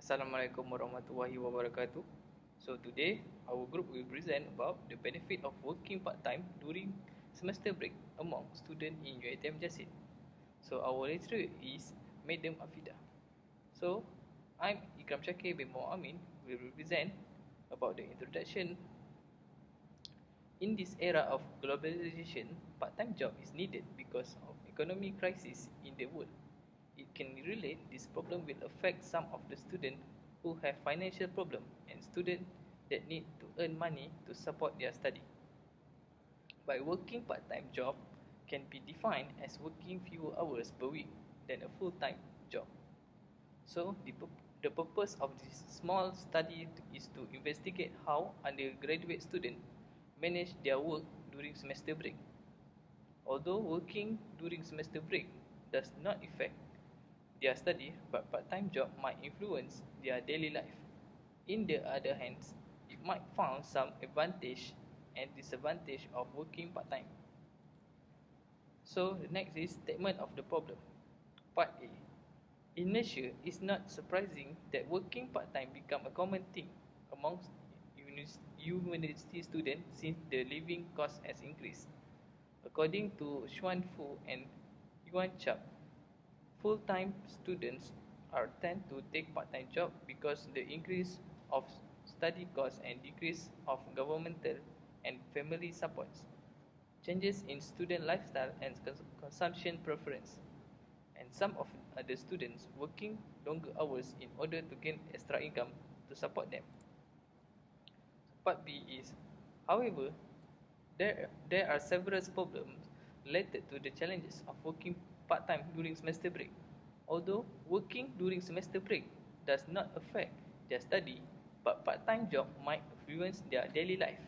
Assalamualaikum warahmatullahi wabarakatuh. So today, our group will present about the benefit of working part-time during semester break among students in UITM Jasin. So our lecturer is Madam Afida. So I'm Ikram Syakir bin Mu'amin will represent about the introduction. In this era of globalization, part-time job is needed because of economic crisis in the world. It can relate this problem will affect some of the students who have financial problem and students that need to earn money to support their study. By working part-time job can be defined as working fewer hours per week than a full-time job. So the purpose of this small study is to investigate how undergraduate students manage their work during semester break. Although working during semester break does not affect their study, but part-time job might influence their daily life. In the other hand, it might found some advantage and disadvantage of working part-time. So the next is statement of the problem. Part A. In Malaysia, it's not surprising that working part-time become a common thing amongst university students since the living cost has increased. According to Xuan Fu and Yuan Chap, full-time students are tend to take part-time job because the increase of study costs and decrease of governmental and family supports, changes in student lifestyle and consumption preference, and some of the students working longer hours in order to gain extra income to support them. Part B is, however, there are several problems related to the challenges of working part-time during semester break. Although working during semester break does not affect their study, but part-time job might influence their daily life.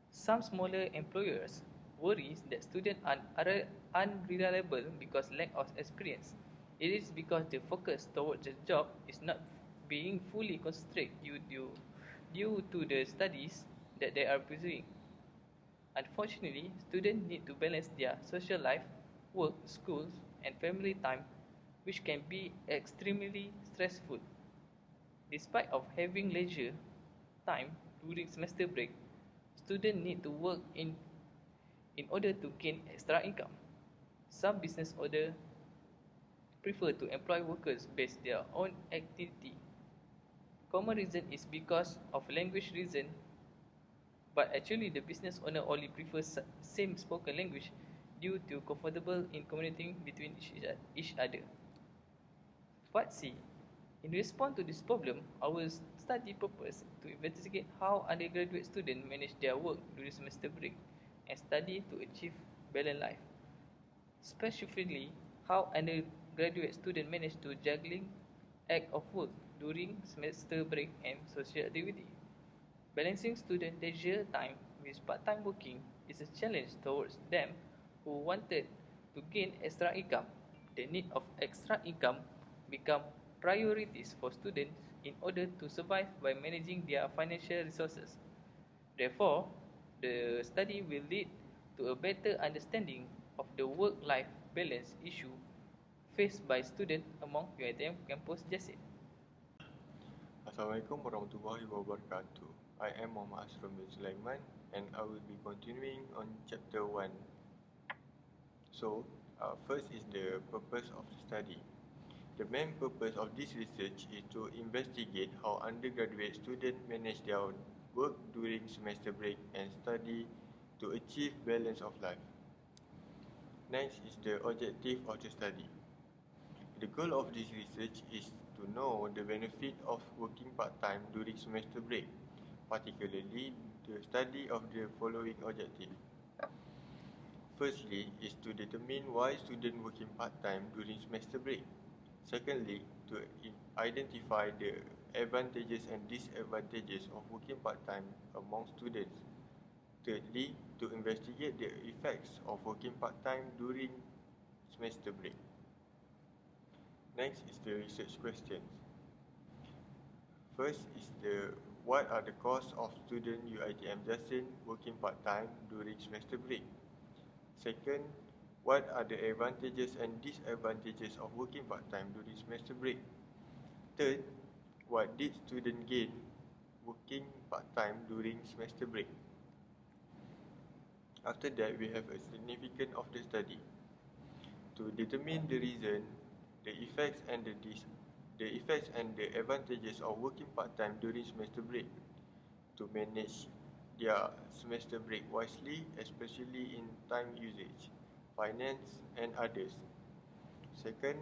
Some smaller employers worry that students are unreliable because lack of experience. It is because the focus towards the job is not being fully concentrated due to the studies that they are pursuing. Unfortunately, students need to balance their social life, work, schools, and family time, which can be extremely stressful. Despite of having leisure time during semester break, students need to work in order to gain extra income. Some business owners prefer to employ workers based their own activity. Common reason is because of language reason, but actually the business owner only prefers same spoken language due to comfortable in communicating between each other. Part C. In response to this problem, our study purpose to investigate how undergraduate students manage their work during semester break and study to achieve balanced life. Specifically, how undergraduate students manage to juggling act of work during semester break and social activity. Balancing student leisure time with part-time working is a challenge towards them who wanted to gain extra income. The need of extra income become priorities for students in order to survive by managing their financial resources. Therefore, the study will lead to a better understanding of the work-life balance issue faced by students among UITM campus Jasin. Assalamualaikum warahmatullahi wabarakatuh. I am Muhammad Hasrul and I will be continuing on chapter 1. So, first is the purpose of the study. The main purpose of this research is to investigate how undergraduate students manage their work during semester break and study to achieve balance of life. Next is the objective of the study. The goal of this research is to know the benefit of working part-time during semester break, particularly the study of the following objective. Firstly is to determine why students working part-time during semester break. Secondly, to identify the advantages and disadvantages of working part-time among students. Thirdly, to investigate the effects of working part-time during semester break. Next is the research questions. First is what are the costs of student UITM Jasin working part-time during semester break? Second, what are the advantages and disadvantages of working part-time during semester break? Third, What did students gain working part-time during semester break? After that, we have a significance of the study. To determine the reason, the effects and the advantages of working part-time during semester break. To manage their semester break wisely, especially in time usage, finance and others. Second,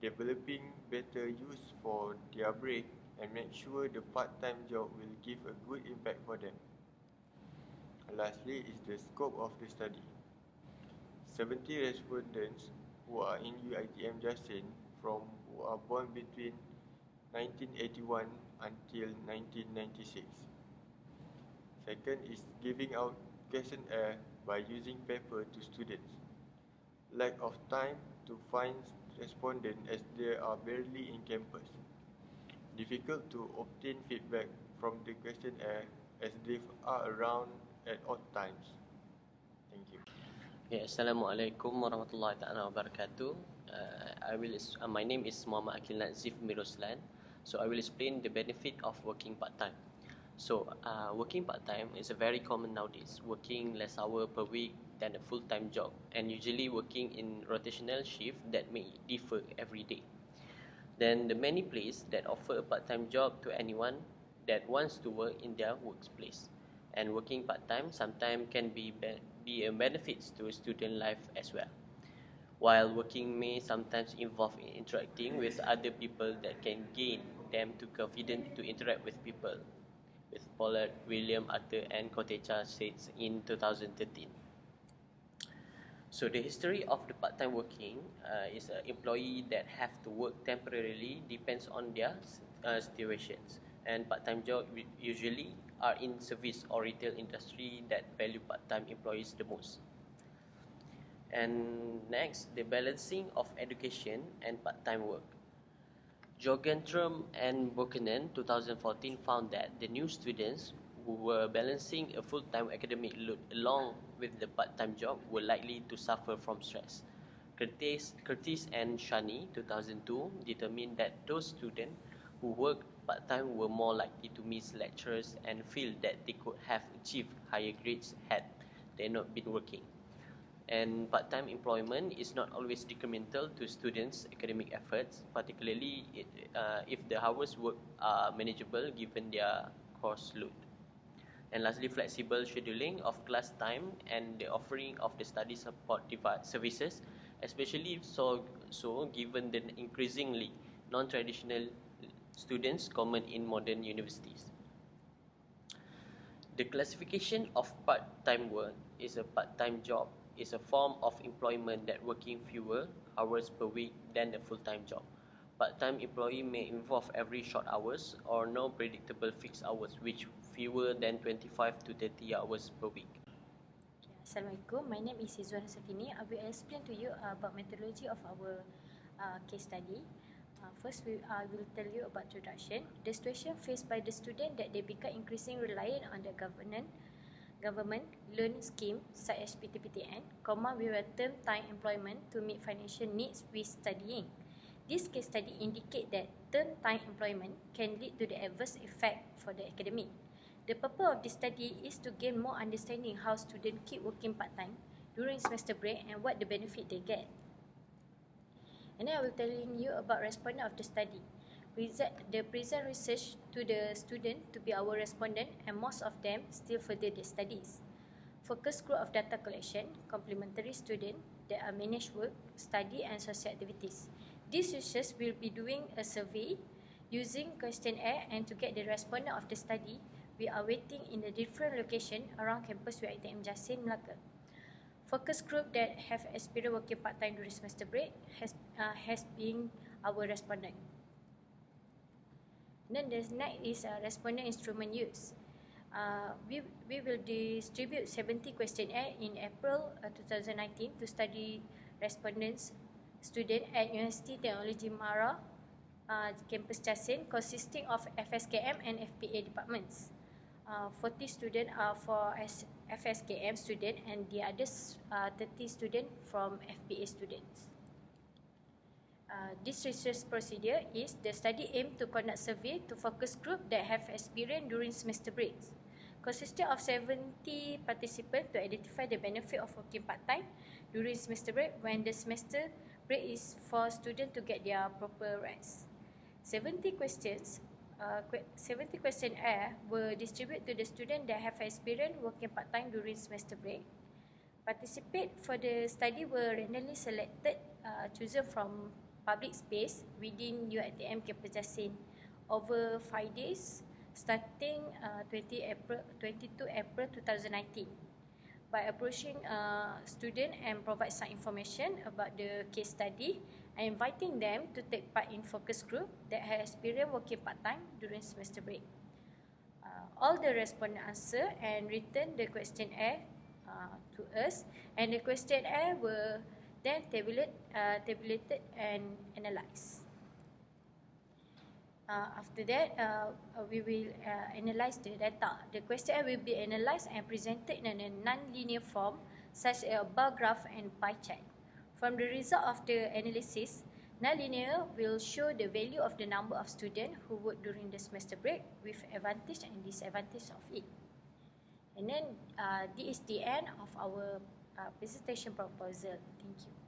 developing better use for their break and make sure the part-time job will give a good impact for them. Lastly is the scope of the study. 70 respondents who are in UITM Jasin who are born between 1981 until 1996. Second is giving out questionnaire by using paper to students. Lack of time to find respondents as they are barely in campus. Difficult to obtain feedback from the questionnaire as they are around at odd times. Thank you. Okay, Assalamualaikum warahmatullahi taala wabarakatuh. My name is Muhammad Aqil Nadzhif Miroslan. So I will explain the benefit of working part-time. So working part-time is a very common nowadays, working less hour per week than a full-time job, and usually working in rotational shift that may differ every day. Then the many places that offer a part-time job to anyone that wants to work in their workplace. And working part-time sometimes can be a benefits to student life as well. While working may sometimes involve in interacting with other people that can gain them to confident to interact with people, with Pollard, William, Arthur and Kotecha said in 2013. So the history of the part-time working is an employee that have to work temporarily depends on their situations. And part-time job usually are in service or retail industry that value part-time employees the most. And next, the balancing of education and part-time work. Jorgentrum and Buchanan 2014 found that the new students who were balancing a full-time academic load along with the part-time job were likely to suffer from stress. Curtis and Shani 2002 determined that those students who worked part-time were more likely to miss lectures and feel that they could have achieved higher grades had they not been working. And part-time employment is not always detrimental to students' academic efforts, particularly if the hours worked are manageable given their course load. And lastly, flexible scheduling of class time and the offering of the study support services, especially so given the increasingly non-traditional students common in modern universities. The classification of part-time work is a part-time job is a form of employment that working fewer hours per week than a full-time job. Part-time employee may involve every short hours or no predictable fixed hours, which fewer than 25 to 30 hours per week. Assalamualaikum, my name is Ezuana Sartini. I will explain to you about methodology of our case study. First, I will tell you about introduction. The situation faced by the student that they become increasingly reliant on the government loan scheme such as PTPTN, with a term time employment to meet financial needs with studying. This case study indicate that term time employment can lead to the adverse effect for the academic. The purpose of this study is to gain more understanding how students keep working part-time during semester break and what the benefit they get. And then I will telling you about respondent of the study. The present research to the student to be our respondent, and most of them still further their studies. Focus group of data collection, complementary student that are managed work, study and social activities. These researchers will be doing a survey using questionnaire, and to get the respondent of the study, we are waiting in a different location around campus UITM Jasin, Melaka. Focus group that have experience working part-time during semester break has been our respondent. Then the next is respondent instrument use. We will distribute 70 questionnaire in April 2019 to study respondents student at University Technology Mara campus Jasin, consisting of FSKM and FPA departments. 40 students are for FSKM student and the others 30 students from FPA students. This research procedure is the study aimed to conduct survey to focus group that have experience during semester breaks, consisting of 70 participants to identify the benefit of working part-time during semester break when the semester break is for students to get their proper rest. 70 questionnaire were distributed to the students that have experience working part-time during semester break. Participants for the study were randomly selected, chosen from public space within UITM campus Jasin over 5 days starting 22 April 2019 by approaching students and provide some information about the case study and inviting them to take part in focus group that have experience working part-time during semester break. All the respondents answer and return the questionnaire to us, and the questionnaire were then tabulated and analyzed. After that, we will analyze the data. The questionnaire will be analyzed and presented in a non-linear form, such as a bar graph and pie chart. From the result of the analysis, non-linear will show the value of the number of students who work during the semester break with advantage and disadvantage of it. And then this is the end of our presentation proposal. Thank you.